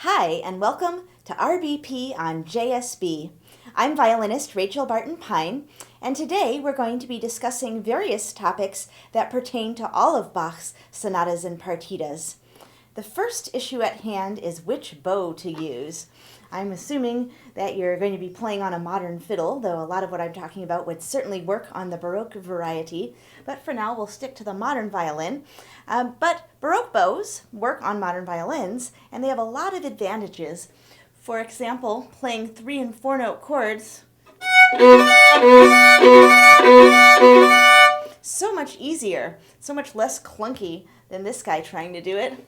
Hi, and welcome to RBP on JSB. I'm violinist Rachel Barton Pine, and today we're going to be discussing various topics that pertain to all of Bach's sonatas and partitas. The first issue at hand is which bow to use. I'm assuming that you're going to be playing on a modern fiddle, though a lot of what I'm talking about would certainly work on the Baroque variety, but for now we'll stick to the modern violin. But Baroque bows work on modern violins, and they have a lot of advantages. For example, playing 3- and 4-note chords, so much easier, so much less clunky than this guy trying to do it.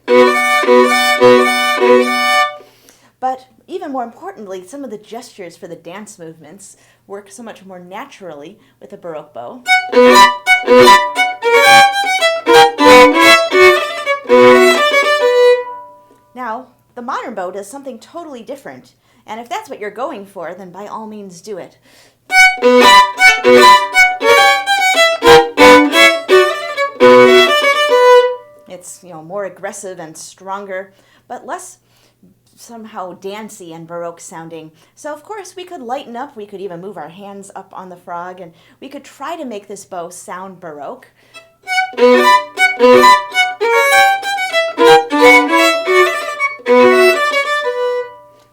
But even more importantly, some of the gestures for the dance movements work so much more naturally with a Baroque bow. Now, the modern bow does something totally different, and if that's what you're going for, then by all means do it. It's, more aggressive and stronger, but less somehow dancey and Baroque sounding. So of course we could lighten up, we could even move our hands up on the frog, and we could try to make this bow sound Baroque.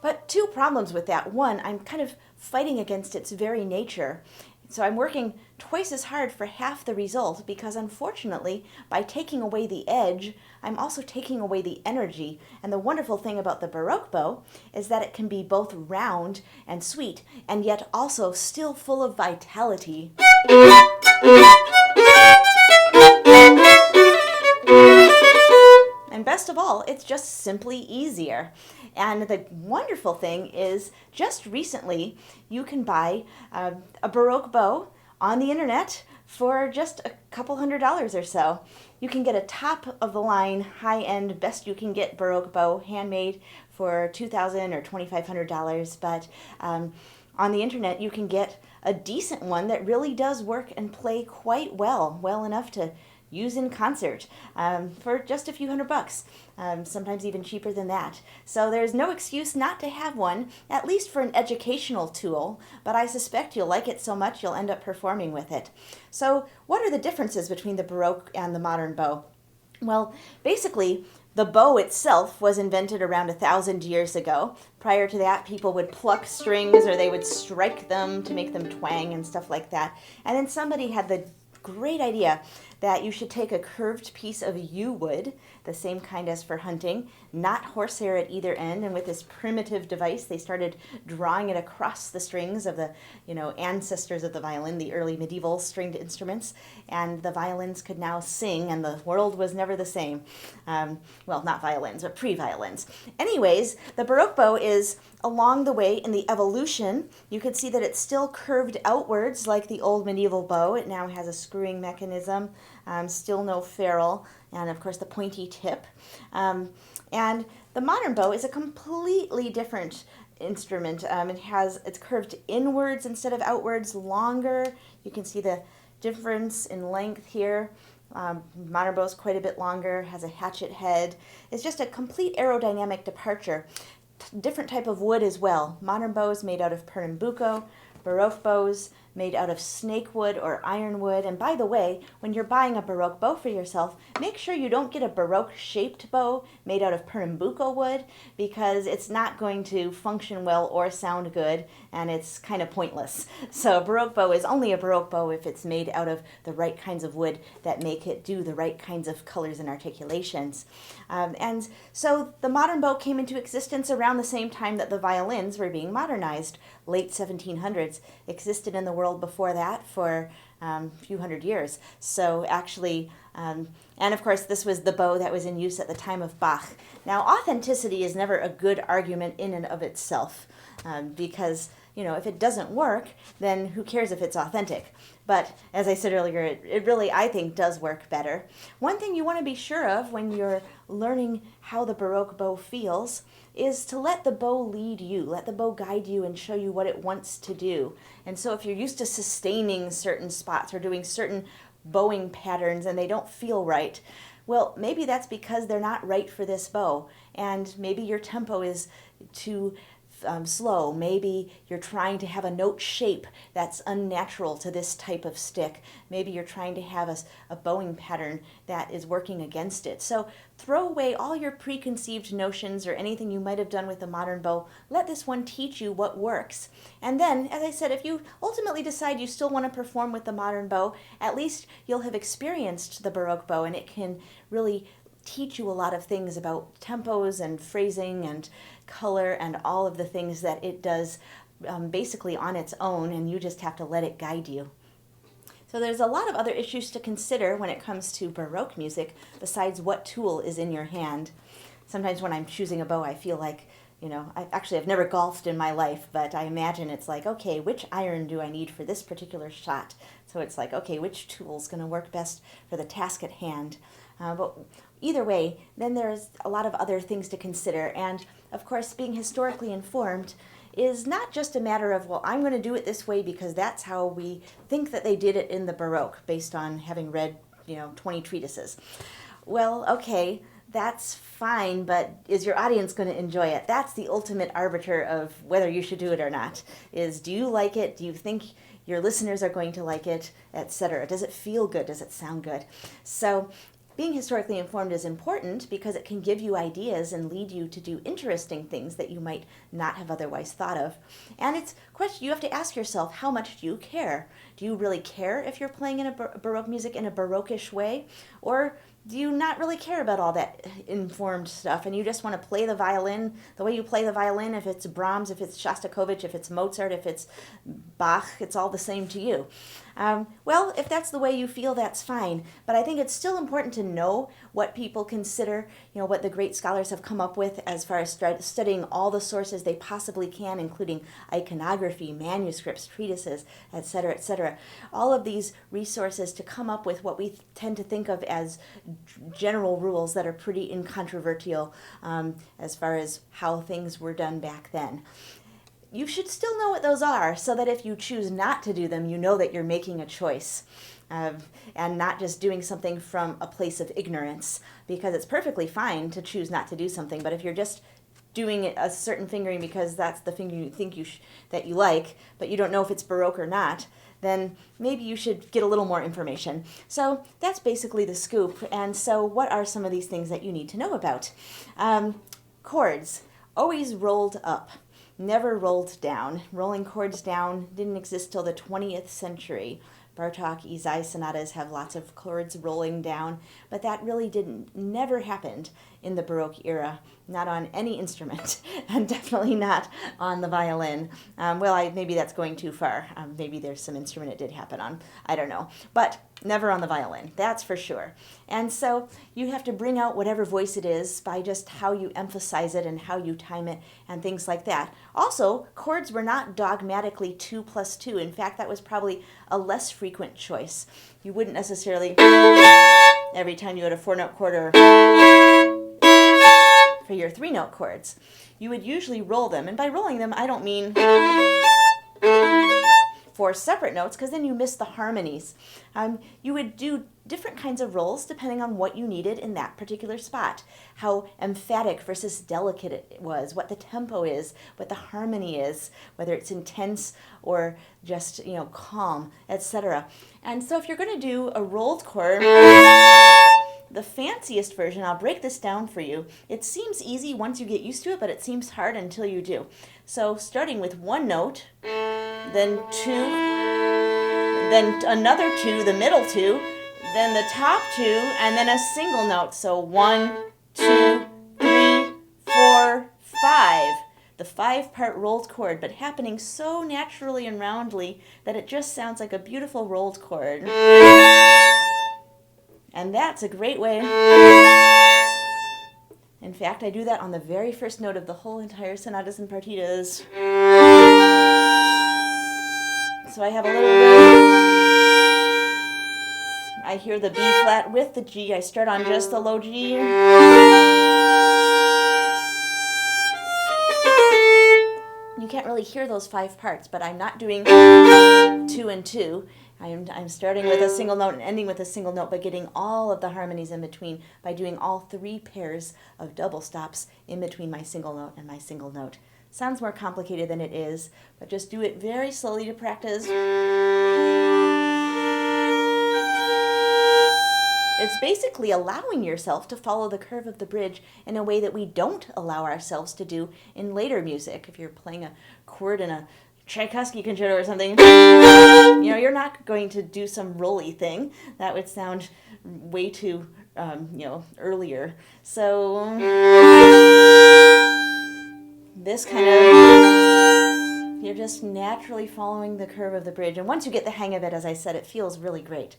But two problems with that. One, I'm kind of fighting against its very nature. So I'm working twice as hard for half the result because unfortunately, by taking away the edge, I'm also taking away the energy. And the wonderful thing about the Baroque bow is that it can be both round and sweet, and yet also still full of vitality. And best of all, it's just simply easier. And the wonderful thing is, just recently, you can buy a Baroque bow on the internet for just a couple $100 or so. You can get a top-of-the-line, high-end, best-you-can-get Baroque bow, handmade for $2,000 or $2,500, but on the internet you can get a decent one that really does work and play quite well enough to use in concert for just a few $100, sometimes even cheaper than that. So there's no excuse not to have one, at least for an educational tool, but I suspect you'll like it so much you'll end up performing with it. So what are the differences between the Baroque and the modern bow? Well, basically, the bow itself was invented around 1,000 years ago. Prior to that, people would pluck strings or they would strike them to make them twang and stuff like that. And then somebody had the great idea that you should take a curved piece of yew wood, the same kind as for hunting, not horsehair at either end, and with this primitive device they started drawing it across the strings of the ancestors of the violin, the early medieval stringed instruments, and the violins could now sing, and the world was never the same. Well, not violins, but pre-violins. Anyways, the Baroque bow is along the way in the evolution. You can see that it's still curved outwards like the old medieval bow. It now has a screwing mechanism, still no ferrule, and of course the pointy tip. And the modern bow is a completely different instrument. It's curved inwards instead of outwards, longer. You can see the difference in length here. Modern bow is quite a bit longer, has a hatchet head. It's just a complete aerodynamic departure. Different type of wood as well. Modern bows made out of Pernambuco, Baroque bows made out of snake wood or ironwood. And by the way, when you're buying a Baroque bow for yourself, make sure you don't get a Baroque-shaped bow made out of Pernambuco wood, because it's not going to function well or sound good, and it's kind of pointless. So a Baroque bow is only a Baroque bow if it's made out of the right kinds of wood that make it do the right kinds of colors and articulations. And so the modern bow came into existence around the same time that the violins were being modernized. Late 1700s. Existed in the world before that for a few hundred years. So actually, and of course this was the bow that was in use at the time of Bach. Now authenticity is never a good argument in and of itself, because if it doesn't work, then who cares if it's authentic? But as I said earlier, it really, I think, does work better. One thing you want to be sure of when you're learning how the Baroque bow feels is to let the bow lead you, let the bow guide you and show you what it wants to do. And so if you're used to sustaining certain spots or doing certain bowing patterns and they don't feel right. Well, maybe that's because they're not right for this bow, and maybe your tempo is too slow. Maybe you're trying to have a note shape that's unnatural to this type of stick. Maybe you're trying to have a bowing pattern that is working against it. So throw away all your preconceived notions or anything you might have done with the modern bow. Let this one teach you what works. And then, as I said, if you ultimately decide you still want to perform with the modern bow, at least you'll have experienced the Baroque bow, and it can really teach you a lot of things about tempos and phrasing and color and all of the things that it does basically on its own, and you just have to let it guide you. So there's a lot of other issues to consider when it comes to Baroque music besides what tool is in your hand. Sometimes when I'm choosing a bow, I feel like, I've never golfed in my life, but I imagine it's like, okay, which iron do I need for this particular shot? So it's like, okay, which tool's going to work best for the task at hand? But either way, then there's a lot of other things to consider. And of course, being historically informed is not just a matter of, well, I'm going to do it this way because that's how we think that they did it in the Baroque based on having read, 20 treatises. Well, okay, that's fine, but is your audience going to enjoy it? That's the ultimate arbiter of whether you should do it or not, is do you like it? Do you think your listeners are going to like it, etc.? Does it feel good? Does it sound good? So being historically informed is important because it can give you ideas and lead you to do interesting things that you might not have otherwise thought of. And it's a question you have to ask yourself, how much do you care? Do you really care if you're playing in a Baroque music in a Baroque-ish way? Or do you not really care about all that informed stuff and you just want to play the violin the way you play the violin? If it's Brahms, if it's Shostakovich, if it's Mozart, if it's Bach, it's all the same to you. Well, if that's the way you feel, that's fine. But I think it's still important to know what people consider, what the great scholars have come up with as far as studying all the sources they possibly can, including iconography, manuscripts, treatises, etc., etc. All of these resources to come up with what we tend to think of as general rules that are pretty incontrovertible as far as how things were done back then. You should still know what those are so that if you choose not to do them, you know that you're making a choice and not just doing something from a place of ignorance, because it's perfectly fine to choose not to do something, but if you're just doing a certain fingering because that's the finger you think that you like, but you don't know if it's Baroque or not, then maybe you should get a little more information. So that's basically the scoop. And so what are some of these things that you need to know about? Chords, always rolled up, never rolled down. Rolling chords down didn't exist till the 20th century. Bartók, Izai sonatas have lots of chords rolling down, but that really never happened in the Baroque era, not on any instrument, and definitely not on the violin. Maybe that's going too far. Maybe there's some instrument it did happen on. I don't know. But never on the violin, that's for sure. And so you have to bring out whatever voice it is by just how you emphasize it and how you time it and things like that. Also, chords were not dogmatically 2 + 2. In fact, that was probably a less frequent choice. You wouldn't necessarily every time you had a 4-note chord or for your 3-note chords. You would usually roll them, and by rolling them, I don't mean 4 separate notes, because then you miss the harmonies. You would do different kinds of rolls depending on what you needed in that particular spot, how emphatic versus delicate it was, what the tempo is, what the harmony is, whether it's intense or just, calm, etc. And so if you're going to do a rolled chord, the fanciest version, I'll break this down for you. It seems easy once you get used to it, but it seems hard until you do. So starting with 1 note, then 2, then another 2, the middle 2, then the top 2, and then a single note. So 1, 2, 3, 4, 5. The 5-part rolled chord, but happening so naturally and roundly that it just sounds like a beautiful rolled chord. And that's a great way. In fact, I do that on the very first note of the whole entire Sonatas and Partitas. So I have a little. I hear the B flat with the G. I start on just the low G. You can't really hear those 5 parts, but I'm not doing 2 and 2. I'm starting with a single note and ending with a single note, but getting all of the harmonies in between by doing all 3 pairs of double stops in between my single note and my single note. Sounds more complicated than it is, but just do it very slowly to practice. It's basically allowing yourself to follow the curve of the bridge in a way that we don't allow ourselves to do in later music. If you're playing a chord in a Tchaikovsky concerto or something, you're not going to do some rolly thing. That would sound way too, earlier. So this kind of, you're just naturally following the curve of the bridge. And once you get the hang of it, as I said, it feels really great.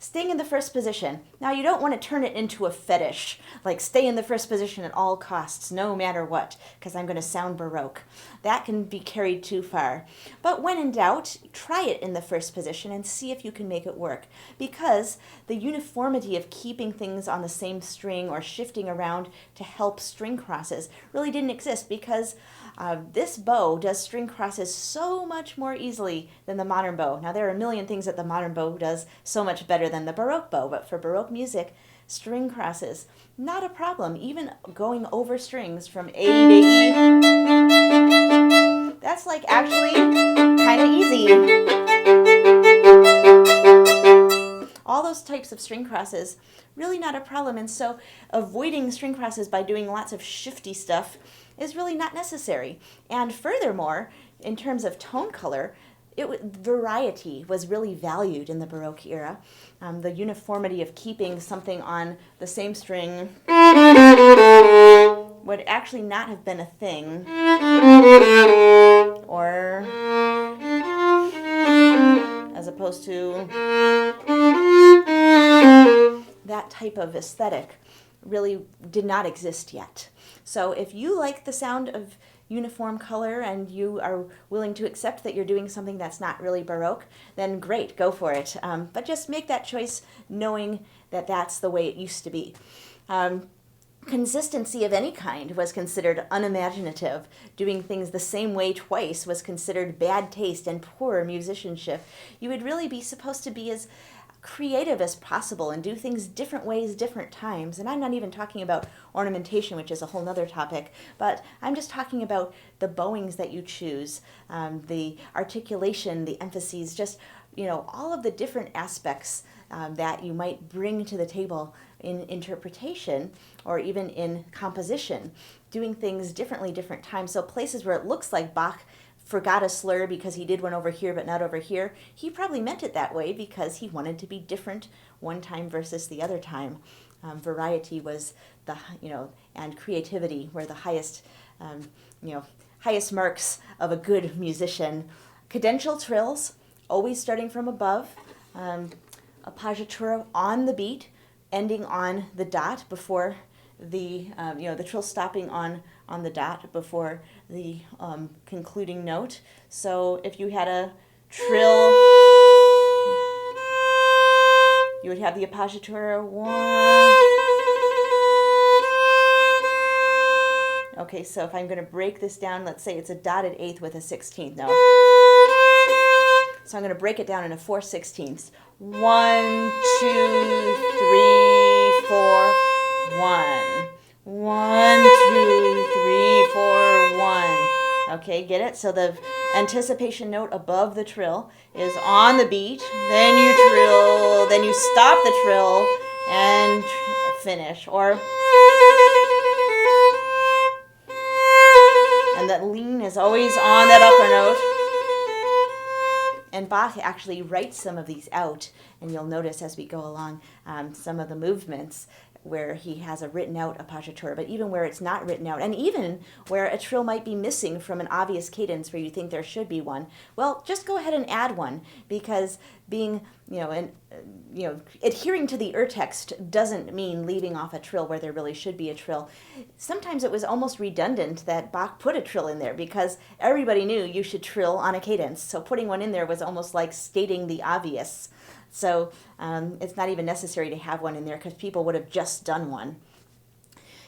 Staying in the first position. Now, you don't want to turn it into a fetish, like stay in the first position at all costs, no matter what, because I'm going to sound Baroque. That can be carried too far. But when in doubt, try it in the first position and see if you can make it work, because the uniformity of keeping things on the same string or shifting around to help string crosses really didn't exist, because this bow does string crosses so much more easily than the modern bow. Now, there are a million things that the modern bow does so much better than the Baroque bow, but for Baroque music, string crosses, not a problem. Even going over strings from A to E, that's like actually kind of easy. All those types of string crosses, really not a problem. And so avoiding string crosses by doing lots of shifty stuff is really not necessary. And furthermore, in terms of tone color, variety was really valued in the Baroque era. The uniformity of keeping something on the same string would actually not have been a thing. Or as opposed to that type of aesthetic really did not exist yet. So if you like the sound of uniform color and you are willing to accept that you're doing something that's not really Baroque, then great, go for it. But just make that choice knowing that that's the way it used to be. Consistency of any kind was considered unimaginative. Doing things the same way twice was considered bad taste and poor musicianship. You would really be supposed to be as creative as possible and do things different ways, different times. And I'm not even talking about ornamentation, which is a whole nother topic, but I'm just talking about the bowings that you choose, the articulation, the emphases, just, all of the different aspects that you might bring to the table in interpretation or even in composition, doing things differently, different times. So places where it looks like Bach forgot a slur because he did one over here but not over here, he probably meant it that way because he wanted to be different one time versus the other time. Variety was and creativity were the highest, highest marks of a good musician. Cadential trills, always starting from above, appoggiatura on the beat, ending on the dot before the trill stopping on the dot before the concluding note. So if you had a trill, you would have the appoggiatura 1. Okay, so if I'm going to break this down, let's say it's a dotted eighth with a 16th note. So I'm going to break it down into 4/16. 1, 2, 3, 4, 1. 1, 2, 3, 4, 1. Okay, get it? So the anticipation note above the trill is on the beat, then you trill, then you stop the trill and finish. And that lean is always on that upper note. And Bach actually writes some of these out, and you'll notice as we go along some of the movements where he has a written out appoggiatura, but even where it's not written out, and even where a trill might be missing from an obvious cadence where you think there should be one, well, just go ahead and add one, because being, adhering to the text doesn't mean leaving off a trill where there really should be a trill. Sometimes it was almost redundant that Bach put a trill in there because everybody knew you should trill on a cadence, so putting one in there was almost like stating the obvious. So it's not even necessary to have one in there because people would have just done one.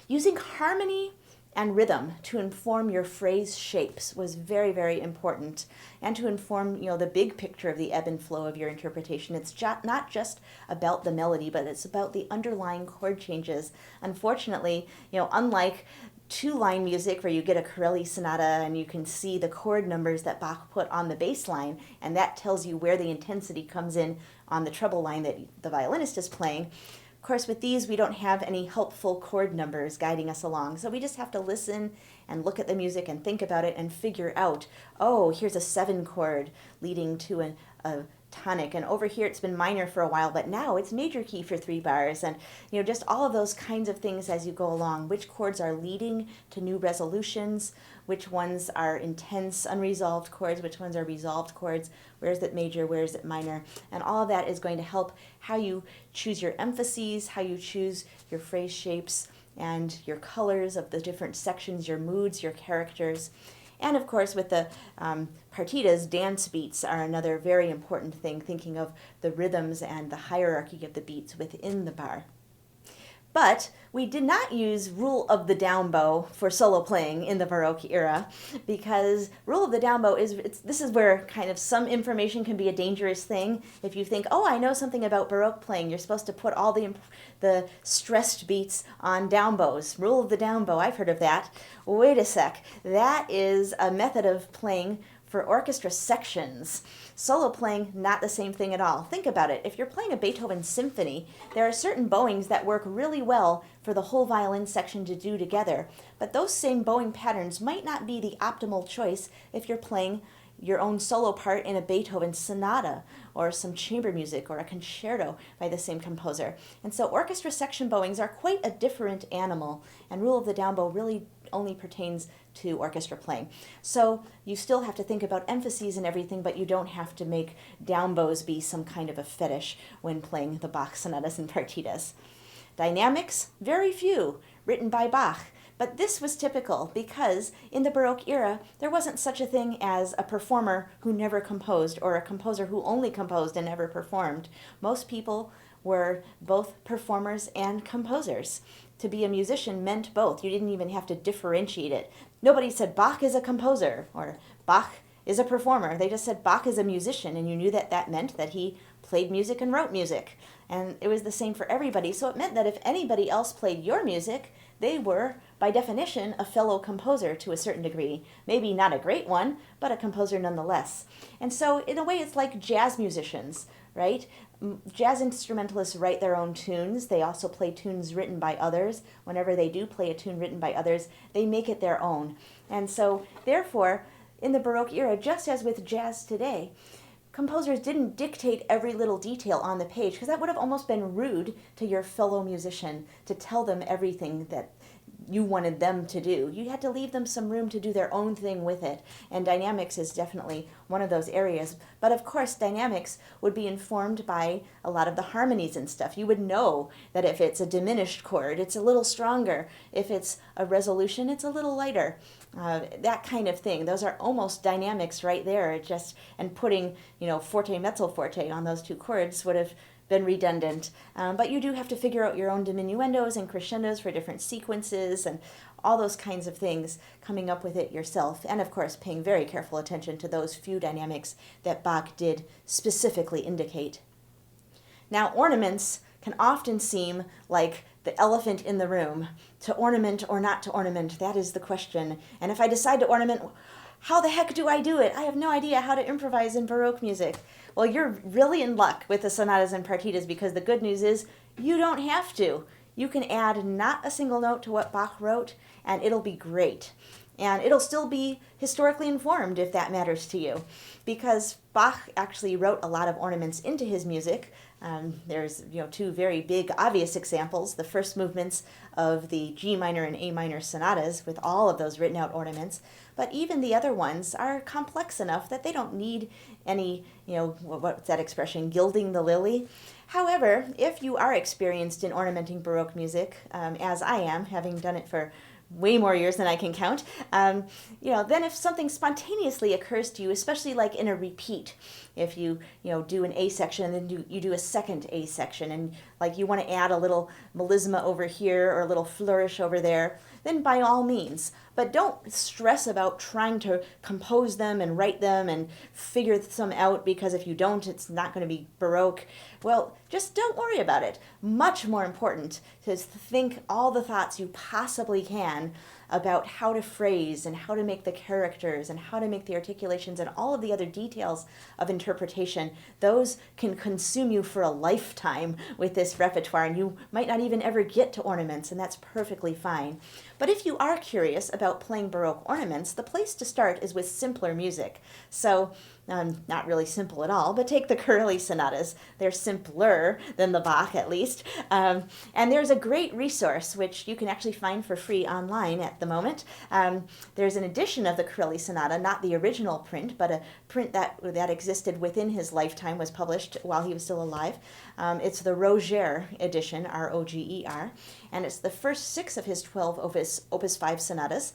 Using harmony and rhythm to inform your phrase shapes was very, very important, and to inform, the big picture of the ebb and flow of your interpretation. It's not just about the melody, but it's about the underlying chord changes. Unfortunately, unlike two-line music where you get a Corelli sonata and you can see the chord numbers that Bach put on the bass line, and that tells you where the intensity comes in on the treble line that the violinist is playing. Of course, with these, we don't have any helpful chord numbers guiding us along, so we just have to listen and look at the music and think about it and figure out, oh, here's a 7 chord leading to a tonic, and over here it's been minor for a while, but now it's major key for 3 bars, and just all of those kinds of things as you go along. Which chords are leading to new resolutions, which ones are intense unresolved chords, which ones are resolved chords, where is it major, where is it minor, and all of that is going to help how you choose your emphases, how you choose your phrase shapes, and your colors of the different sections, your moods, your characters. And of course, with the partitas, dance beats are another very important thing, thinking of the rhythms and the hierarchy of the beats within the bar. But we did not use rule of the down bow for solo playing in the Baroque era, because rule of the down bow this is where kind of some information can be a dangerous thing. If you think, oh, I know something about Baroque playing, you're supposed to put all the stressed beats on down bows. Rule of the down bow, I've heard of that. Wait a sec, that is a method of playing for orchestra sections. Solo playing, not the same thing at all. Think about it. If you're playing a Beethoven symphony, there are certain bowings that work really well for the whole violin section to do together. But those same bowing patterns might not be the optimal choice if you're playing your own solo part in a Beethoven sonata or some chamber music or a concerto by the same composer. And so orchestra section bowings are quite a different animal, and rule of the down bow really only pertains to orchestra playing. So you still have to think about emphases and everything, but you don't have to make down bows be some kind of a fetish when playing the Bach Sonatas and Partitas. Dynamics, very few, written by Bach. But this was typical because in the Baroque era, there wasn't such a thing as a performer who never composed or a composer who only composed and never performed. Most people were both performers and composers. To be a musician meant both. You didn't even have to differentiate it. Nobody said Bach is a composer or Bach is a performer. They just said Bach is a musician, and you knew that that meant that he played music and wrote music. And it was the same for everybody. So it meant that if anybody else played your music, they were, by definition, a fellow composer to a certain degree. Maybe not a great one, but a composer nonetheless. And so in a way, it's like jazz musicians, right? Jazz instrumentalists write their own tunes. They also play tunes written by others. Whenever they do play a tune written by others, they make it their own. And so, therefore, in the Baroque era, just as with jazz today, composers didn't dictate every little detail on the page, because that would have almost been rude to your fellow musician to tell them everything that you wanted them to do. You had to leave them some room to do their own thing with it, and dynamics is definitely one of those areas. But of course, dynamics would be informed by a lot of the harmonies and stuff. You would know that if it's a diminished chord, it's a little stronger. If it's a resolution, it's a little lighter. That kind of thing. Those are almost dynamics right there. And putting, forte, mezzo forte on those two chords would have been redundant. But you do have to figure out your own diminuendos and crescendos for different sequences and all those kinds of things, coming up with it yourself. And of course, paying very careful attention to those few dynamics that Bach did specifically indicate. Now, ornaments can often seem like the elephant in the room. To ornament or not to ornament, that is the question. And if I decide to ornament, how the heck do I do it? I have no idea how to improvise in Baroque music. Well, you're really in luck with the sonatas and partitas, because the good news is you don't have to. You can add not a single note to what Bach wrote, and it'll be great. And it'll still be historically informed if that matters to you, because Bach actually wrote a lot of ornaments into his music. There's two very big obvious examples, the first movements of the G minor and A minor sonatas with all of those written out ornaments, but even the other ones are complex enough that they don't need any, what's that expression, gilding the lily. However, if you are experienced in ornamenting Baroque music, as I am, having done it for way more years than I can count. Then if something spontaneously occurs to you, especially like in a repeat, if you do an A section and then you do a second A section, and like you want to add a little melisma over here or a little flourish over there, then by all means. But don't stress about trying to compose them and write them and figure some out, because if you don't, it's not going to be Baroque. Well, just don't worry about it. Much more important to think all the thoughts you possibly can about how to phrase and how to make the characters and how to make the articulations and all of the other details of interpretation. Those can consume you for a lifetime with this repertoire, and you might not even ever get to ornaments, and that's perfectly fine. But if you are curious about playing Baroque ornaments, the place to start is with simpler music. So, not really simple at all, but take the Curly Sonatas. They're simpler than the Bach, at least. And there's a great resource, which you can actually find for free online at the moment. There's an edition of the Curly Sonata, not the original print, but a print that existed within his lifetime, was published while he was still alive. It's the Roger edition, R-O-G-E-R, and it's the first 6 of his 12 Opus 5 sonatas.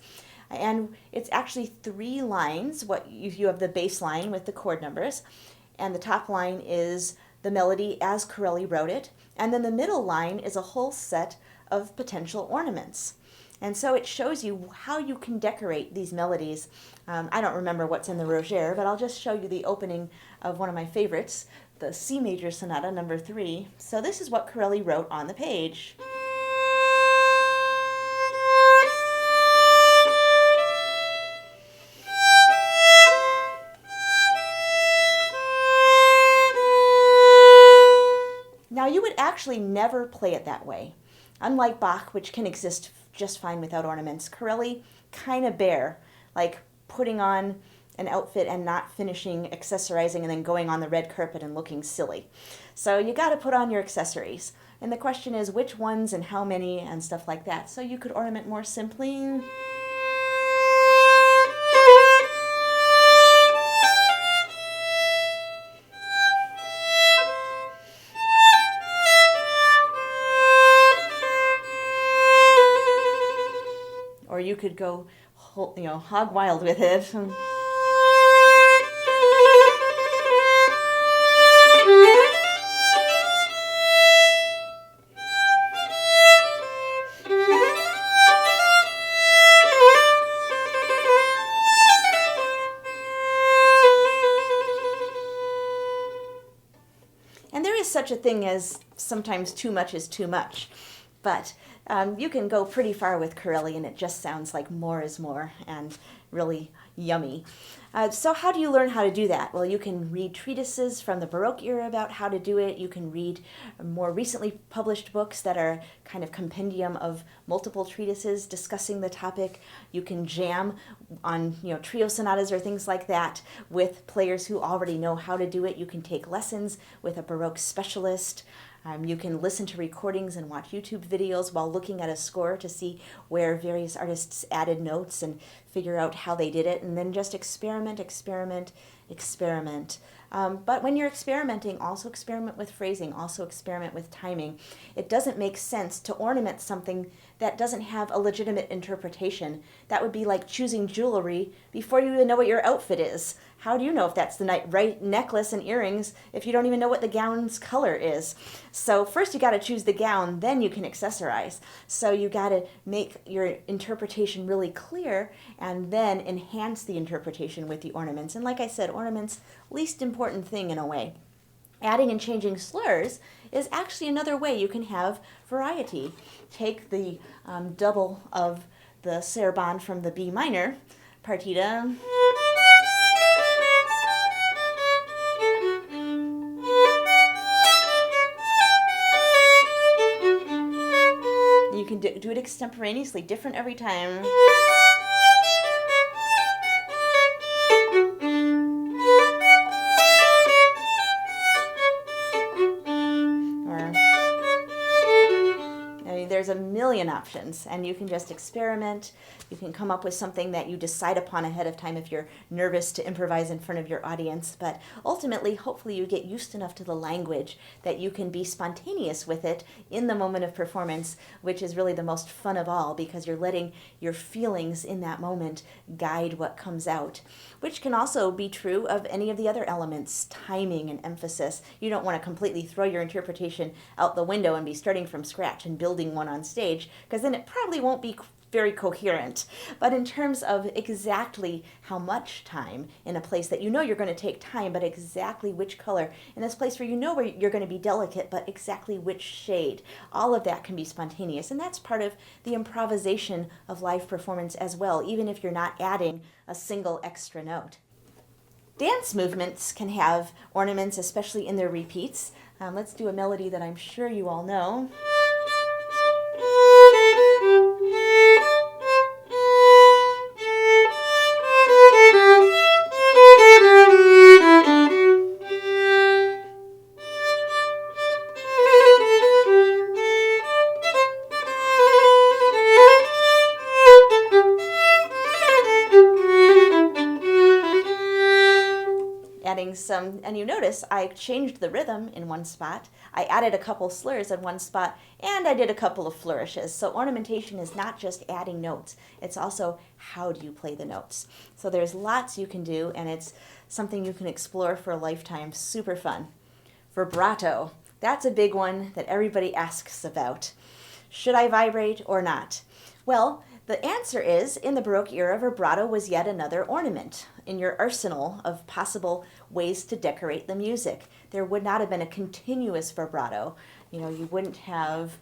And it's actually 3 lines. You have the bass line with the chord numbers, and the top line is the melody as Corelli wrote it, and then the middle line is a whole set of potential ornaments. And so it shows you how you can decorate these melodies. I don't remember what's in the Roger, but I'll just show you the opening of one of my favorites, the C major sonata number 3. So this is what Corelli wrote on the page. Now, you would actually never play it that way. Unlike Bach, which can exist just fine without ornaments, Corelli kind of bare, like putting on an outfit and not finishing accessorizing and then going on the red carpet and looking silly. So you got to put on your accessories. And the question is which ones and how many and stuff like that. So you could ornament more simply. Or you could go, hog wild with it. And there is such a thing as sometimes too much is too much. But you can go pretty far with Corelli, and it just sounds like more is more and really yummy. So how do you learn how to do that? Well, you can read treatises from the Baroque era about how to do it. You can read more recently published books that are kind of compendium of multiple treatises discussing the topic. You can jam on trio sonatas or things like that with players who already know how to do it. You can take lessons with a Baroque specialist. You can listen to recordings and watch YouTube videos while looking at a score to see where various artists added notes and figure out how they did it, and then just experiment. But when you're experimenting, also experiment with phrasing, also experiment with timing. It doesn't make sense to ornament something that doesn't have a legitimate interpretation. That would be like choosing jewelry before you even know what your outfit is. How do you know if that's the right necklace and earrings if you don't even know what the gown's color is? So first you got to choose the gown, then you can accessorize. So you got to make your interpretation really clear and then enhance the interpretation with the ornaments. And like I said, ornaments, least important thing in a way. Adding and changing slurs is actually another way you can have variety. Take the double of the Sarabande from the B minor partita. You can do it extemporaneously, different every time. mean, there's a million options, and you can just experiment. You can come up with something that you decide upon ahead of time if you're nervous to improvise in front of your audience. But ultimately, hopefully you get used enough to the language that you can be spontaneous with it in the moment of performance, which is really the most fun of all, because you're letting your feelings in that moment guide what comes out, which can also be true of any of the other elements, timing and emphasis. You don't want to completely throw your interpretation out the window and be starting from scratch and building one on stage, because then it probably won't be very coherent. But in terms of exactly how much time in a place that you know you're going to take time, but exactly which color, in this place where you know where you're going to be delicate, but exactly which shade, all of that can be spontaneous. And that's part of the improvisation of live performance as well, even if you're not adding a single extra note. Dance movements can have ornaments, especially in their repeats. Let's do a melody that I'm sure you all know. And you notice I changed the rhythm in one spot, I added a couple slurs in one spot, and I did a couple of flourishes. So ornamentation is not just adding notes, it's also how do you play the notes. So there's lots you can do, and it's something you can explore for a lifetime. Super fun. Vibrato, that's a big one that everybody asks about. Should I vibrate or not? Well, the answer is, in the Baroque era, vibrato was yet another ornament in your arsenal of possible ways to decorate the music. There would not have been a continuous vibrato. You know, you wouldn't have...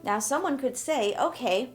Now, someone could say, okay,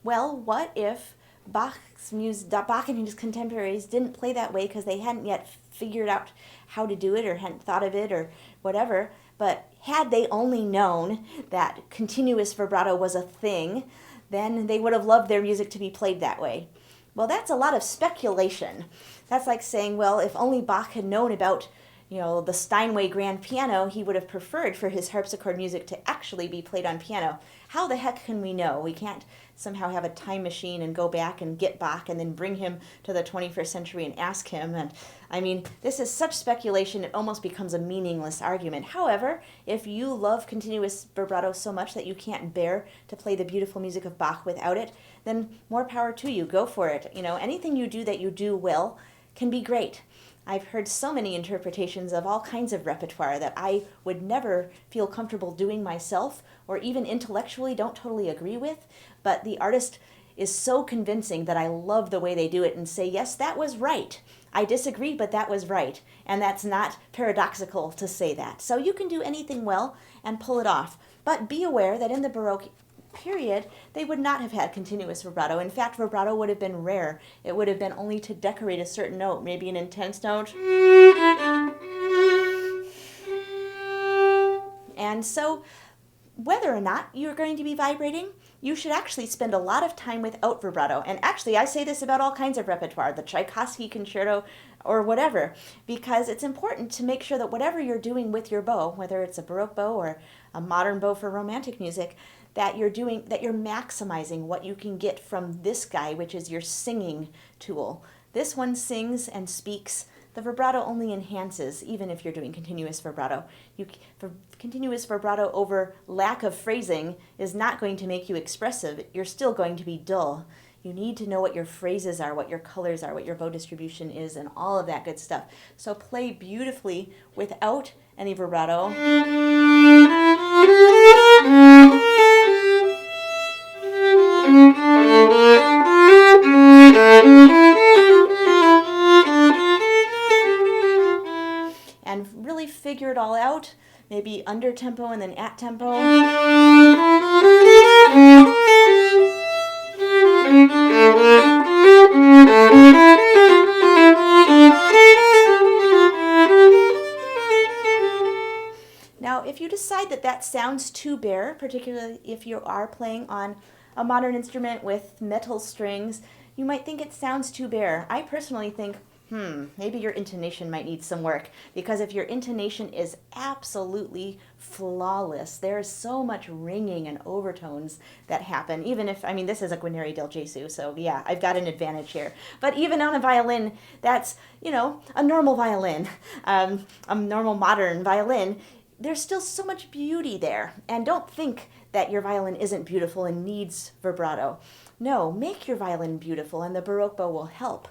well, what if Bach and his contemporaries didn't play that way because they hadn't yet figured out how to do it or hadn't thought of it or whatever, but had they only known that continuous vibrato was a thing, then they would have loved their music to be played that way. Well, that's a lot of speculation. That's like saying, well, if only Bach had known about, you know, the Steinway grand piano, he would have preferred for his harpsichord music to actually be played on piano. How the heck can we know? We can't somehow have a time machine and go back and get Bach and then bring him to the 21st century and ask him. And I mean, this is such speculation, it almost becomes a meaningless argument. However, if you love continuous vibrato so much that you can't bear to play the beautiful music of Bach without it, then more power to you. Go for it. You know, anything you do that you do well can be great. I've heard so many interpretations of all kinds of repertoire that I would never feel comfortable doing myself, or even intellectually don't totally agree with, but the artist is so convincing that I love the way they do it and say, yes, that was right. I disagree, but that was right. And that's not paradoxical to say that. So you can do anything well and pull it off. But be aware that in the Baroque period, they would not have had continuous vibrato. In fact, vibrato would have been rare. It would have been only to decorate a certain note, maybe an intense note. And so, whether or not you're going to be vibrating, you should actually spend a lot of time without vibrato. And actually, I say this about all kinds of repertoire, the Tchaikovsky concerto or whatever, because it's important to make sure that whatever you're doing with your bow, whether it's a Baroque bow or a modern bow for romantic music, that you're maximizing what you can get from this guy, which is your singing tool. This one sings and speaks. The vibrato only enhances, even if you're doing continuous vibrato. Continuous vibrato over lack of phrasing is not going to make you expressive. You're still going to be dull. You need to know what your phrases are, what your colors are, what your bow distribution is, and all of that good stuff. So play beautifully without any vibrato. And really figure it all out, maybe under tempo and then at tempo. Now, if you decide that that sounds too bare, particularly if you are playing on a modern instrument with metal strings, you might think it sounds too bare. I personally think, maybe your intonation might need some work, because if your intonation is absolutely flawless, there's so much ringing and overtones that happen, even if, I mean, this is a Guarneri del Gesù, so yeah, I've got an advantage here. But even on a violin that's, you know, a normal violin, a normal modern violin, there's still so much beauty there. And don't think that your violin isn't beautiful and needs vibrato. No, make your violin beautiful, and the Baroque bow will help.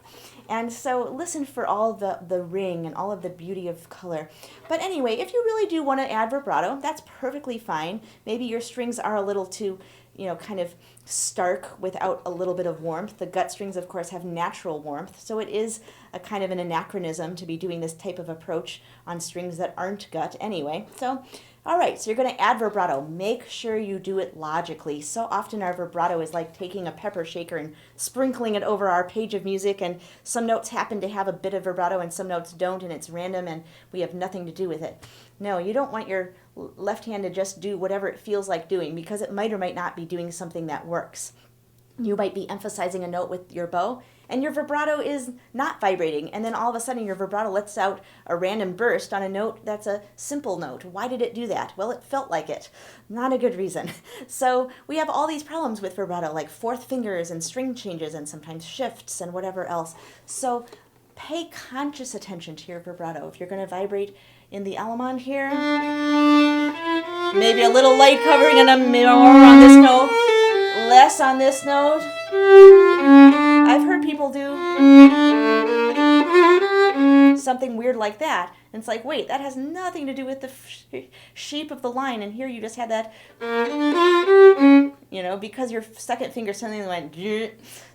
And so listen for all the ring and all of the beauty of color. But anyway, if you really do want to add vibrato, that's perfectly fine. Maybe your strings are a little too, you know, kind of stark without a little bit of warmth. The gut strings, of course, have natural warmth, so it is a kind of an anachronism to be doing this type of approach on strings that aren't gut anyway. So, all right, so you're going to add vibrato. Make sure you do it logically. So often our vibrato is like taking a pepper shaker and sprinkling it over our page of music, and some notes happen to have a bit of vibrato and some notes don't, and it's random and we have nothing to do with it. No, you don't want your left hand to just do whatever it feels like doing, because it might or might not be doing something that works. You might be emphasizing a note with your bow, and your vibrato is not vibrating, and then all of a sudden your vibrato lets out a random burst on a note that's a simple note. Why did it do that? Well, it felt like it. Not a good reason. So we have all these problems with vibrato, like fourth fingers and string changes and sometimes shifts and whatever else. So pay conscious attention to your vibrato. If you're going to vibrate in the Allemande here, maybe a little light covering and a more on this note, less on this note. I've heard people do something weird like that, and it's like, wait, that has nothing to do with the shape of the line, and here you just had that, you know, because your second finger suddenly went.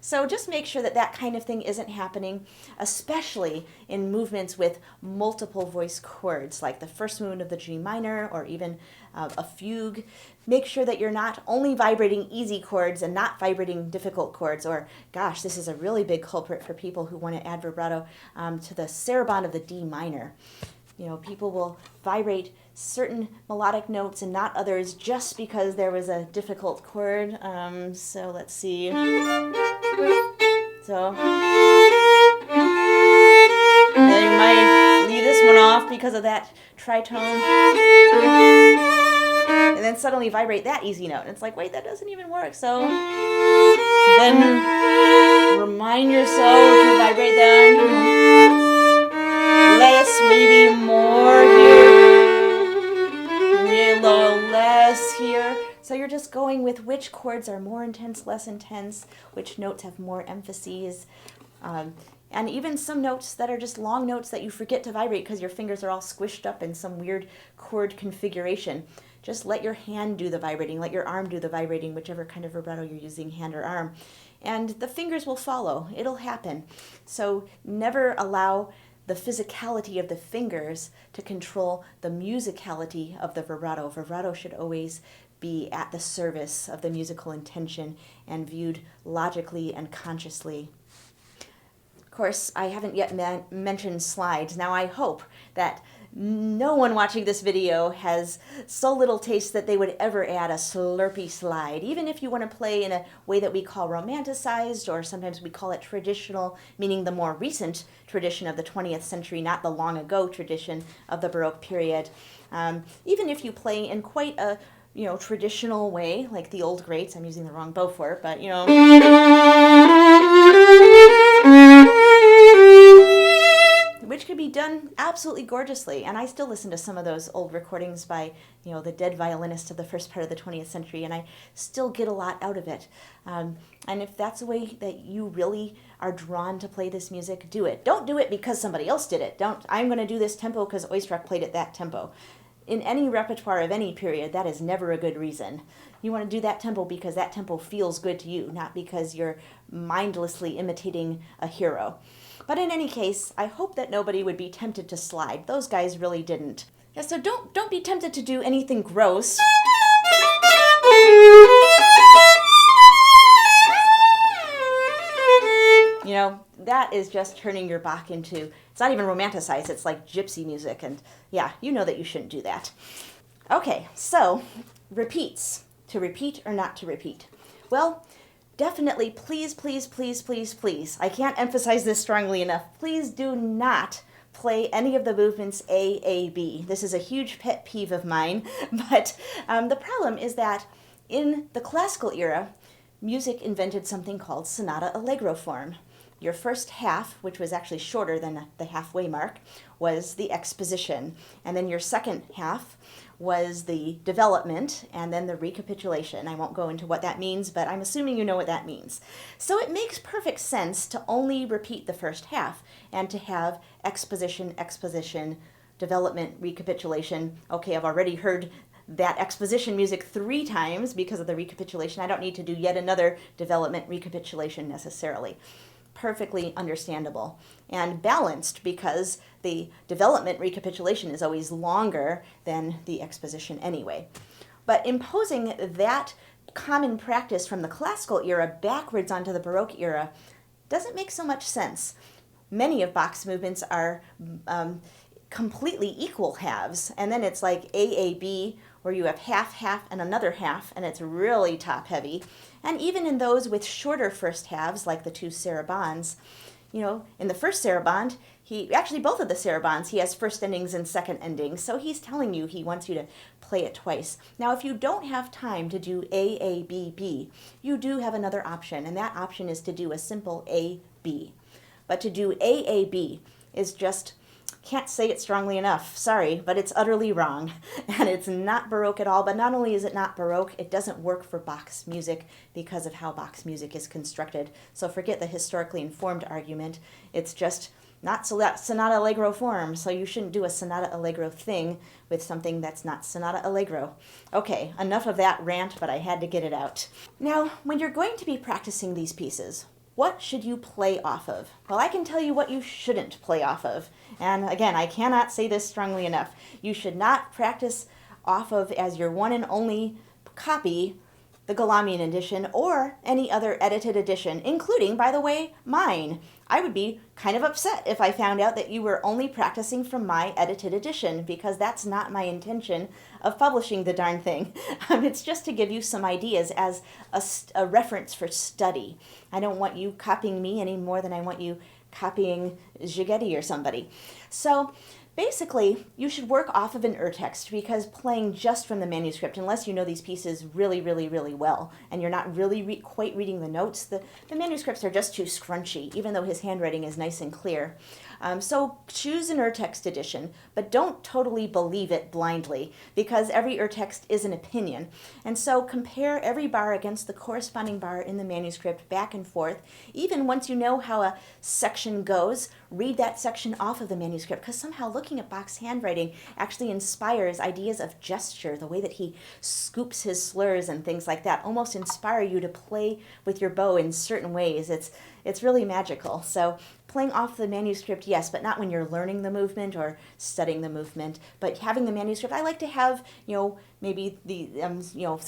So just make sure that that kind of thing isn't happening, especially in movements with multiple voice chords, like the first movement of the G minor or even a fugue. Make sure that you're not only vibrating easy chords and not vibrating difficult chords, or, gosh, this is a really big culprit for people who want to add vibrato to the sarabande of the D minor. You know, people will vibrate certain melodic notes and not others just because there was a difficult chord. So let's see. So then you might leave this one off because of that tritone. And then suddenly vibrate that easy note. And it's like, wait, that doesn't even work. So then remind yourself to vibrate that. Less, maybe more here. A little less here. So you're just going with which chords are more intense, less intense, which notes have more emphases. And even some notes that are just long notes that you forget to vibrate because your fingers are all squished up in some weird chord configuration. Just let your hand do the vibrating, let your arm do the vibrating, whichever kind of vibrato you're using, hand or arm. And the fingers will follow. It'll happen. So never allow the physicality of the fingers to control the musicality of the vibrato. Vibrato should always be at the service of the musical intention and viewed logically and consciously. Of course, I haven't yet mentioned slides. Now I hope that no one watching this video has so little taste that they would ever add a slurpy slide. Even if you want to play in a way that we call romanticized, or sometimes we call it traditional, meaning the more recent tradition of the 20th century, not the long ago tradition of the Baroque period. Even if you play in quite a traditional way, like the old greats. I'm using the wrong bow for it, but which could be done absolutely gorgeously. And I still listen to some of those old recordings by, the dead violinists of the first part of the 20th century, and I still get a lot out of it. And if that's the way that you really are drawn to play this music, do it. Don't do it because somebody else did it. I'm going to do this tempo because Oistrakh played it that tempo. In any repertoire of any period, that is never a good reason. You want to do that tempo because that tempo feels good to you, not because you're mindlessly imitating a hero. But in any case, I hope that nobody would be tempted to slide. Those guys really didn't. Yeah, so don't be tempted to do anything gross. That is just turning your Bach into, it's not even romanticized, it's like gypsy music, and yeah, you know that you shouldn't do that. Okay, so repeats. To repeat or not to repeat. Well, definitely, please, please, please, please, please, I can't emphasize this strongly enough, please do not play any of the movements A, A, B. This is a huge pet peeve of mine, but the problem is that in the classical era, music invented something called sonata allegro form. Your first half, which was actually shorter than the halfway mark, was the exposition. And then your second half was the development, and then the recapitulation. I won't go into what that means, but I'm assuming you know what that means. So it makes perfect sense to only repeat the first half and to have exposition, exposition, development, recapitulation. Okay, I've already heard that exposition music 3 times because of the recapitulation. I don't need to do yet another development recapitulation necessarily. Perfectly understandable and balanced because the development recapitulation is always longer than the exposition anyway. But imposing that common practice from the classical era backwards onto the Baroque era doesn't make so much sense. Many of Bach's movements are completely equal halves, and then it's like AAB, where you have half, half, and another half, and it's really top heavy. And even in those with shorter first halves, like the 2 sarabands, you know, in the first saraband, both of the sarabands, he has first endings and second endings, so he's telling you he wants you to play it twice. Now, if you don't have time to do A, A, B, B, you do have another option, and that option is to do a simple A, B. But to do A, A, B is just, can't say it strongly enough, sorry, but it's utterly wrong, and it's not Baroque at all. But not only is it not Baroque, it doesn't work for Bach's music because of how Bach's music is constructed. So forget the historically informed argument. It's just not sonata allegro form, so you shouldn't do a sonata allegro thing with something that's not sonata allegro. Okay, enough of that rant, but I had to get it out. Now, when you're going to be practicing these pieces, what should you play off of? Well, I can tell you what you shouldn't play off of. And again, I cannot say this strongly enough. You should not practice off of as your one and only copy the Galamian edition or any other edited edition, including, by the way, mine. I would be kind of upset if I found out that you were only practicing from my edited edition, because that's not my intention of publishing the darn thing. It's just to give you some ideas as a reference for study. I don't want you copying me any more than I want you copying Szigeti or somebody. So basically, you should work off of an urtext, because playing just from the manuscript, unless you know these pieces really, really, really well, and you're not really quite reading the notes, the manuscripts are just too scrunchy, even though his handwriting is nice and clear. So choose an urtext edition, but don't totally believe it blindly, because every urtext is an opinion. And so compare every bar against the corresponding bar in the manuscript back and forth. Even once you know how a section goes, read that section off of the manuscript, because somehow looking at Bach's handwriting actually inspires ideas of gesture. The way that he scoops his slurs and things like that almost inspire you to play with your bow in certain ways. It's really magical. So playing off the manuscript, yes, but not when you're learning the movement or studying the movement. But having the manuscript, I like to have, maybe the,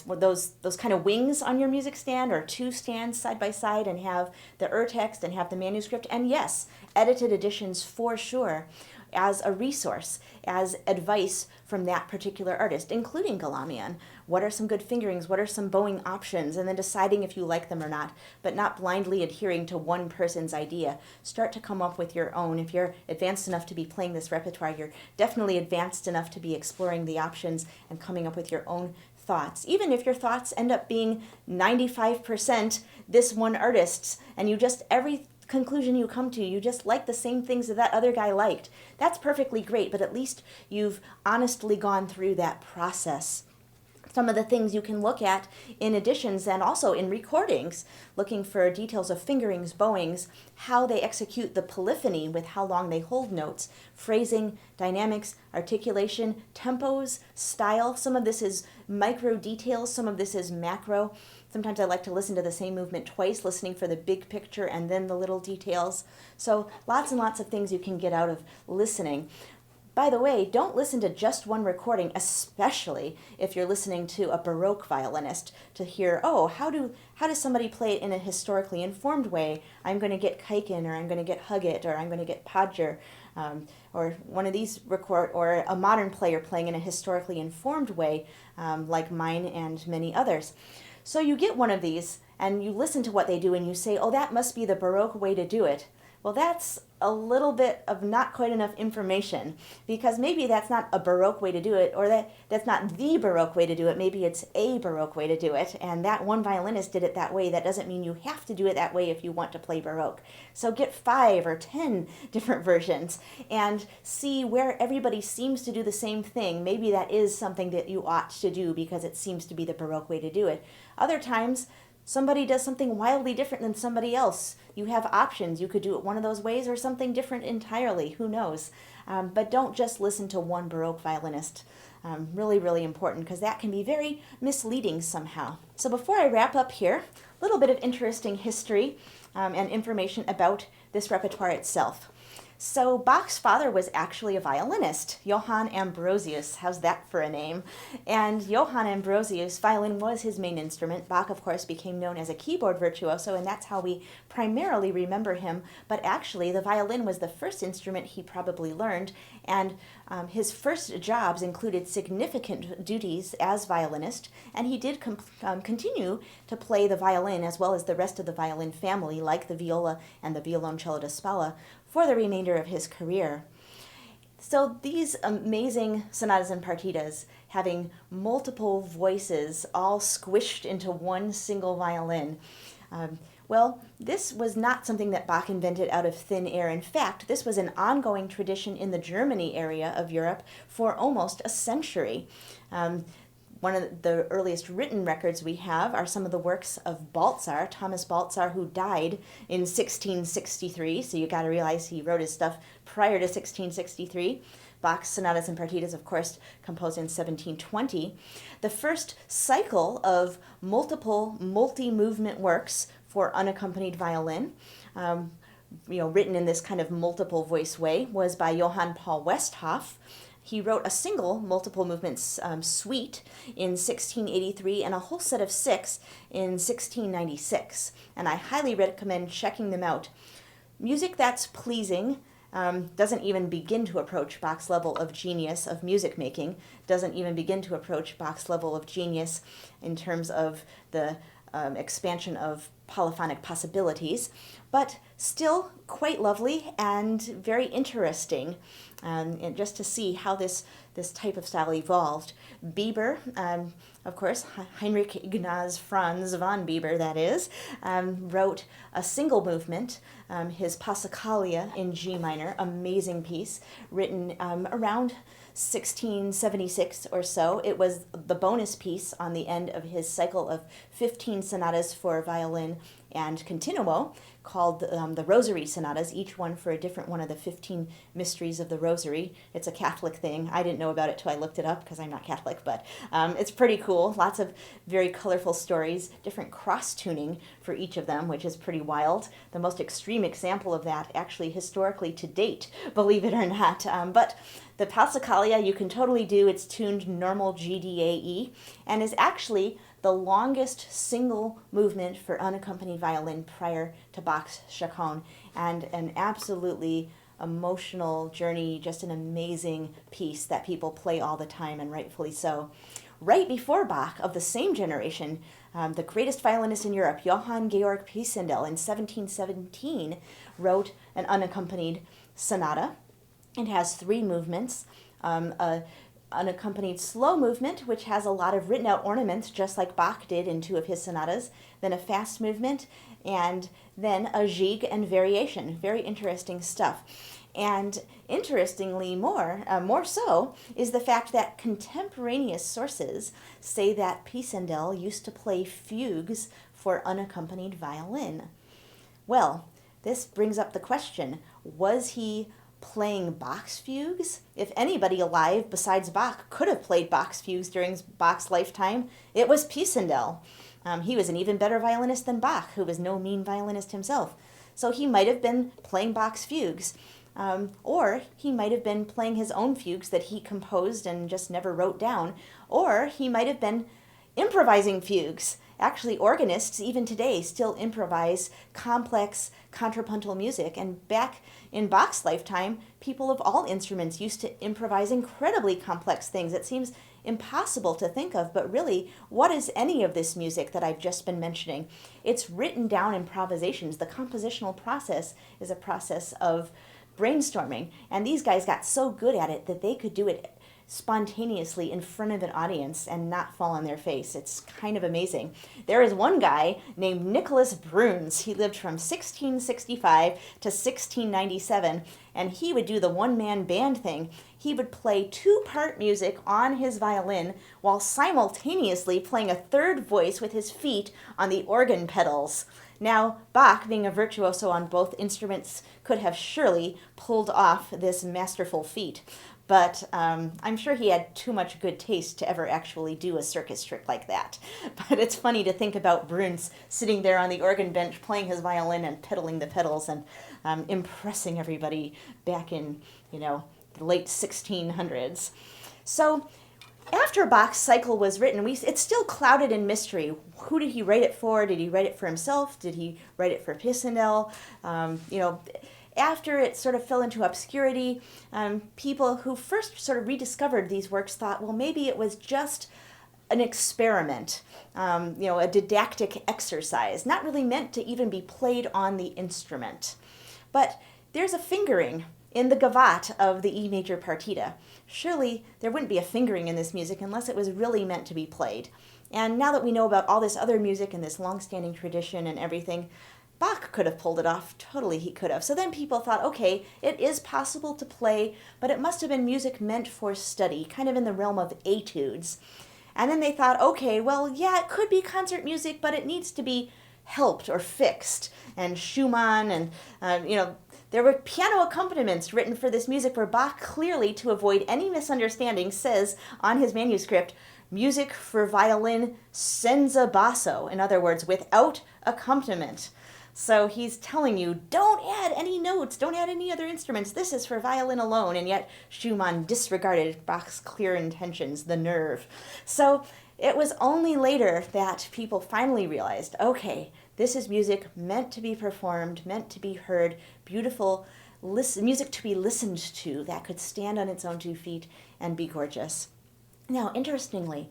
those kind of wings on your music stand, or 2 stands side by side, and have the urtext and have the manuscript. And yes, edited editions for sure, as a resource, as advice from that particular artist, including Galamian. What are some good fingerings? What are some bowing options? And then deciding if you like them or not, but not blindly adhering to one person's idea. Start to come up with your own. If you're advanced enough to be playing this repertoire, you're definitely advanced enough to be exploring the options and coming up with your own thoughts. Even if your thoughts end up being 95% this one artist's, and you just, every conclusion you come to, you just like the same things that other guy liked. That's perfectly great, but at least you've honestly gone through that process. Some of the things you can look at in editions and also in recordings, looking for details of fingerings, bowings, how they execute the polyphony with how long they hold notes, phrasing, dynamics, articulation, tempos, style. Some of this is micro details, some of this is macro. Sometimes I like to listen to the same movement twice, listening for the big picture and then the little details. So lots and lots of things you can get out of listening. By the way, don't listen to just one recording, especially if you're listening to a Baroque violinist, to hear, oh, how does somebody play it in a historically informed way? I'm going to get Kaiken, or I'm going to get Huggett, or I'm going to get Podger, or one of these or a modern player playing in a historically informed way, like mine and many others. So you get one of these, and you listen to what they do and you say, oh, that must be the Baroque way to do it. Well, that's a little bit of not quite enough information, because maybe that's not a Baroque way to do it, or that's not the Baroque way to do it. Maybe it's a Baroque way to do it, and that one violinist did it that way. That doesn't mean you have to do it that way if you want to play Baroque. So get 5 or 10 different versions and see where everybody seems to do the same thing. Maybe that is something that you ought to do because it seems to be the Baroque way to do it. Other times, somebody does something wildly different than somebody else. You have options. You could do it one of those ways or something different entirely. Who knows? But don't just listen to one Baroque violinist. Really, really important, because that can be very misleading somehow. So before I wrap up here, a little bit of interesting history and information about this repertoire itself. So Bach's father was actually a violinist, Johann Ambrosius. How's that for a name? And Johann Ambrosius, violin was his main instrument. Bach, of course, became known as a keyboard virtuoso, and that's how we primarily remember him. But actually, the violin was the first instrument he probably learned, and his first jobs included significant duties as violinist, and he did continue to play the violin as well as the rest of the violin family, like the viola and the violoncello da spalla, for the remainder of his career. So these amazing sonatas and partitas, having multiple voices all squished into one single violin, well, this was not something that Bach invented out of thin air. In fact, this was an ongoing tradition in the Germany area of Europe for almost a century. One of the earliest written records we have are some of the works of Baltzar, Thomas Baltzar, who died in 1663. So you got to realize he wrote his stuff prior to 1663. Bach's Sonatas and Partitas, of course, composed in 1720. The first cycle of multiple multi-movement works for unaccompanied violin, written in this kind of multiple voice way, was by Johann Paul Westhoff. He wrote a single multiple movements suite in 1683 and a whole set of 6 in 1696. And I highly recommend checking them out. Music that's pleasing doesn't even begin to approach Bach's level of genius of music making, doesn't even begin to approach Bach's level of genius in terms of the expansion of polyphonic possibilities, but still quite lovely and very interesting, and just to see how this type of style evolved. Bieber, of course, Heinrich Ignaz Franz von Bieber, that is, wrote a single movement, his Passacaglia in G minor, amazing piece, written around 1676 or so. It was the bonus piece on the end of his cycle of 15 sonatas for violin and continuo, called the Rosary Sonatas, each one for a different one of the 15 mysteries of the Rosary. It's a Catholic thing. I didn't know about it till I looked it up because I'm not Catholic, but it's pretty cool. Lots of very colorful stories, different cross-tuning for each of them, which is pretty wild. The most extreme example of that, actually, historically to date, believe it or not. But the Passacaglia you can totally do. It's tuned normal G-D-A-E and is actually the longest single movement for unaccompanied violin prior to Bach's Chaconne, and an absolutely emotional journey, just an amazing piece that people play all the time, and rightfully so. Right before Bach, of the same generation, the greatest violinist in Europe, Johann Georg Pisendel, in 1717, wrote an unaccompanied sonata. It has 3 movements, unaccompanied slow movement, which has a lot of written out ornaments, just like Bach did in 2 of his sonatas, then a fast movement, and then a jig and variation. Very interesting stuff. And interestingly more so, is the fact that contemporaneous sources say that Pisendel used to play fugues for unaccompanied violin. Well, this brings up the question, was he playing Bach's fugues? If anybody alive besides Bach could have played Bach's fugues during Bach's lifetime, it was Pisendel. He was an even better violinist than Bach, who was no mean violinist himself. So he might have been playing Bach's fugues, or he might have been playing his own fugues that he composed and just never wrote down, or he might have been improvising fugues Actually, organists, even today, still improvise complex contrapuntal music. And back in Bach's lifetime, people of all instruments used to improvise incredibly complex things. It seems impossible to think of, but really, what is any of this music that I've just been mentioning? It's written down improvisations. The compositional process is a process of brainstorming, and these guys got so good at it that they could do it spontaneously in front of an audience and not fall on their face. It's kind of amazing. There is one guy named Nicholas Bruns. He lived from 1665 to 1697, and he would do the one-man band thing. He would play two-part music on his violin while simultaneously playing a third voice with his feet on the organ pedals. Now, Bach, being a virtuoso on both instruments, could have surely pulled off this masterful feat. But I'm sure he had too much good taste to ever actually do a circus trick like that. But it's funny to think about Bruns sitting there on the organ bench playing his violin and pedaling the pedals and impressing everybody back in, the late 1600s. So after Bach's cycle was written, it's still clouded in mystery. Who did he write it for? Did he write it for himself? Did he write it for Pisendel? After it sort of fell into obscurity, people who first sort of rediscovered these works thought, well, maybe it was just an experiment, a didactic exercise, not really meant to even be played on the instrument. But there's a fingering in the gavotte of the E major partita. Surely there wouldn't be a fingering in this music unless it was really meant to be played. And now that we know about all this other music and this long-standing tradition and everything, Bach could have pulled it off. Totally, he could have. So then people thought, okay, it is possible to play, but it must have been music meant for study, kind of in the realm of etudes. And then they thought, okay, well, yeah, it could be concert music, but it needs to be helped or fixed. And Schumann and, there were piano accompaniments written for this music where Bach clearly, to avoid any misunderstanding, says on his manuscript, music for violin senza basso. In other words, without accompaniment. So he's telling you, don't add any notes, don't add any other instruments. This is for violin alone. And yet Schumann disregarded Bach's clear intentions, the nerve. So it was only later that people finally realized, okay, this is music meant to be performed, meant to be heard, beautiful music to be listened to that could stand on its own two feet and be gorgeous. Now, interestingly,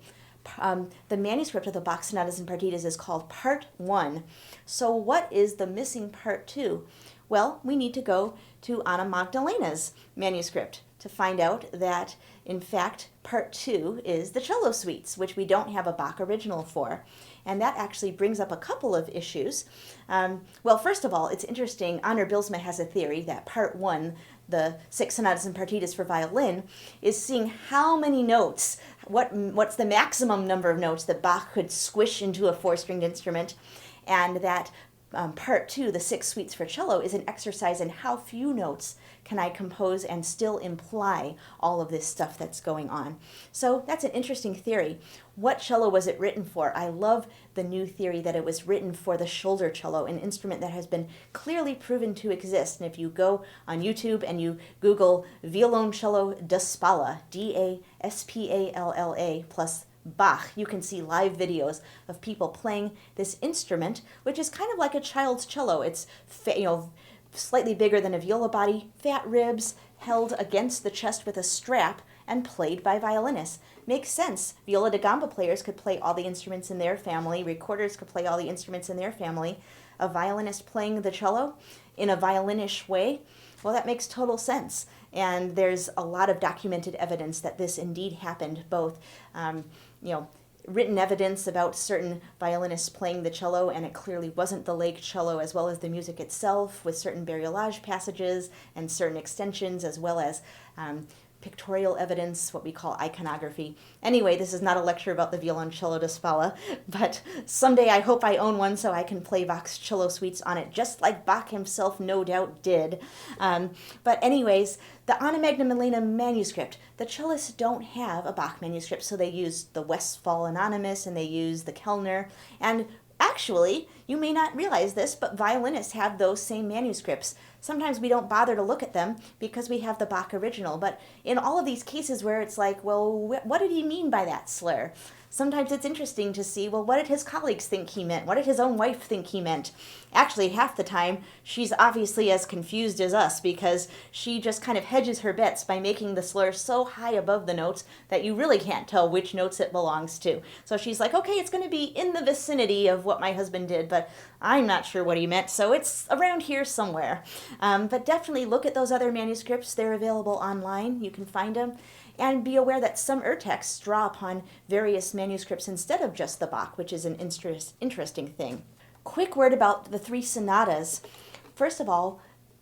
the manuscript of the Bach Sonatas and Partitas is called Part 1. So what is the missing Part 2? Well, we need to go to Anna Magdalena's manuscript to find out that, in fact, Part 2 is the cello suites, which we don't have a Bach original for. And that actually brings up a couple of issues. Well, first of all, it's interesting. Honor Bilsma has a theory that Part 1, the Six Sonatas and Partitas for violin, is seeing how many notes, what's the maximum number of notes that Bach could squish into a four-stringed instrument, and that Part 2, the six suites for cello, is an exercise in how few notes can I compose and still imply all of this stuff that's going on. So that's an interesting theory. What cello was it written for? I love the new theory that it was written for the shoulder cello, an instrument that has been clearly proven to exist. And if you go on YouTube and you Google Violoncello da Spalla, D-A-S-P-A-L-L-A plus Bach, you can see live videos of people playing this instrument, which is kind of like a child's cello. It's slightly bigger than a viola body, fat ribs, held against the chest with a strap, and played by violinists. Makes sense. Viola da gamba players could play all the instruments in their family. Recorders could play all the instruments in their family. A violinist playing the cello in a violinish way, well, that makes total sense. And there's a lot of documented evidence that this indeed happened, both written evidence about certain violinists playing the cello, and it clearly wasn't the leg cello, as well as the music itself, with certain bariolage passages and certain extensions, as well as pictorial evidence, what we call iconography. Anyway, this is not a lecture about the Violoncello da Spalla, but someday I hope I own one so I can play Bach's cello suites on it, just like Bach himself no doubt did. But anyways, the Anna Magdalena manuscript, the cellists don't have a Bach manuscript, so they use the Westphal Anonymous and they use the Kellner, and actually, you may not realize this, but violinists have those same manuscripts. Sometimes we don't bother to look at them because we have the Bach original, but in all of these cases where it's like, well, what did he mean by that slur? Sometimes it's interesting to see, well, what did his colleagues think he meant? What did his own wife think he meant? Actually, half the time, she's obviously as confused as us because she just kind of hedges her bets by making the slur so high above the notes that you really can't tell which notes it belongs to. So she's like, okay, it's going to be in the vicinity of what my husband did, but I'm not sure what he meant, so it's around here somewhere. But definitely look at those other manuscripts. They're available online. You can find them. And be aware that some texts draw upon various manuscripts instead of just the Bach, which is an interesting thing. Quick word about the three sonatas. First of all,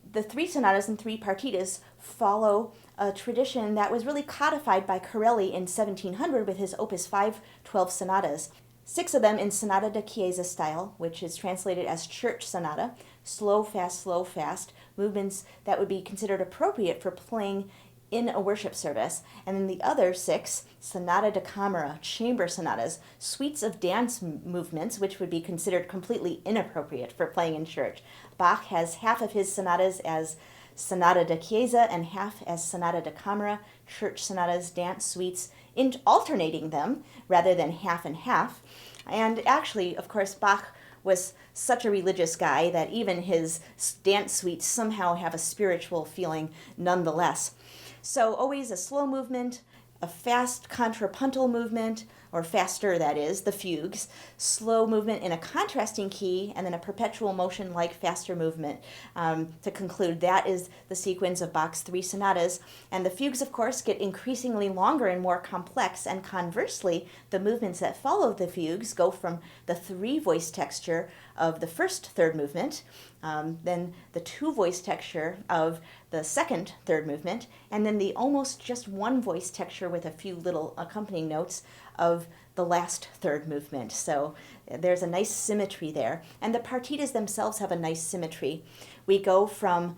the three sonatas and three partitas follow a tradition that was really codified by Corelli in 1700 with his Opus 5 12 sonatas. 6 of them in Sonata da Chiesa style, which is translated as church sonata, slow, fast, movements that would be considered appropriate for playing in a worship service. And then the other 6, Sonata da Camera, chamber sonatas, suites of dance movements, which would be considered completely inappropriate for playing in church. Bach has half of his sonatas as Sonata da Chiesa and half as Sonata da Camera, church sonatas, dance suites, alternating them rather than half and half. And actually, of course, Bach was such a religious guy that even his dance suites somehow have a spiritual feeling nonetheless. So always a slow movement, a fast contrapuntal movement, or faster, that is, the fugues, slow movement in a contrasting key, and then a perpetual motion like faster movement. To conclude, that is the sequence of Bach's three sonatas. And the fugues, of course, get increasingly longer and more complex, and conversely, the movements that follow the fugues go from the three-voice texture of the first third movement, then the two-voice texture of the second third movement, and then the almost just one-voice texture with a few little accompanying notes of the last third movement. So there's a nice symmetry there. And the partitas themselves have a nice symmetry. We go from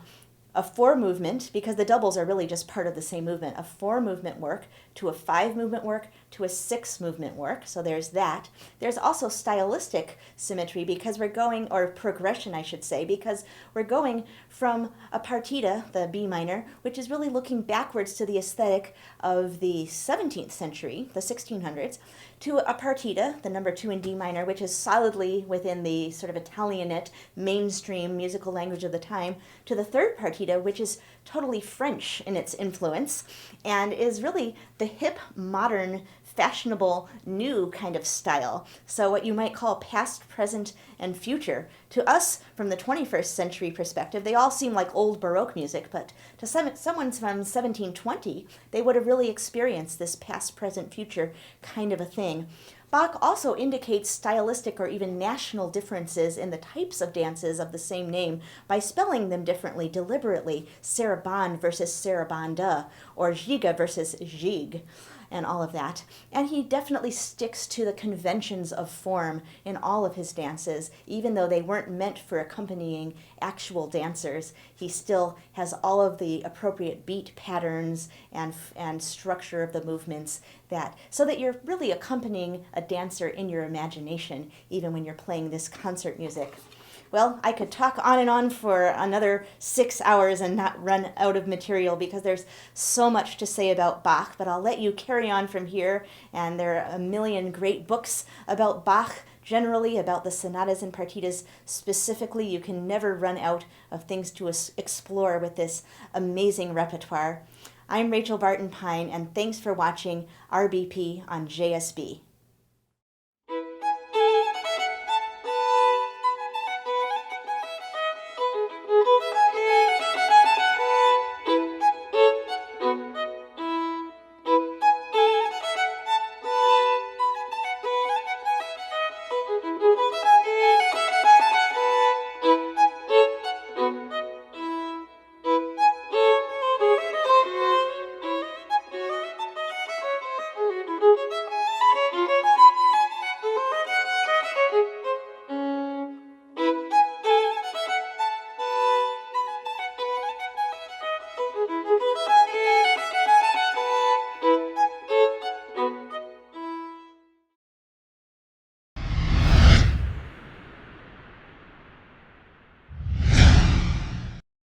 a 4-movement, because the doubles are really just part of the same movement, a 4-movement work to a 5-movement work to a 6-movement work. So there's that. There's also stylistic symmetry because we're going, or progression I should say, because we're going from a partita, the B minor, which is really looking backwards to the aesthetic of the 17th century, the 1600s, to a partita, the number 2 in D minor, which is solidly within the sort of Italianate mainstream musical language of the time, to the third partita, which is totally French in its influence and is really the hip, modern, fashionable, new kind of style. So what you might call past, present, and future. To us, from the 21st century perspective, they all seem like old Baroque music, but to someone from 1720, they would have really experienced this past, present, future kind of a thing. Bach also indicates stylistic or even national differences in the types of dances of the same name by spelling them differently deliberately, sarabande versus sarabanda, or giga versus gig, and all of that. And he definitely sticks to the conventions of form in all of his dances, even though they weren't meant for accompanying actual dancers. He still has all of the appropriate beat patterns and structure of the movements so that you're really accompanying a dancer in your imagination, even when you're playing this concert music. Well, I could talk on and on for another 6 hours and not run out of material because there's so much to say about Bach, but I'll let you carry on from here. And there are a million great books about Bach, generally about the sonatas and partitas specifically. You can never run out of things to explore with this amazing repertoire. I'm Rachel Barton Pine, and thanks for watching RBP on JSB.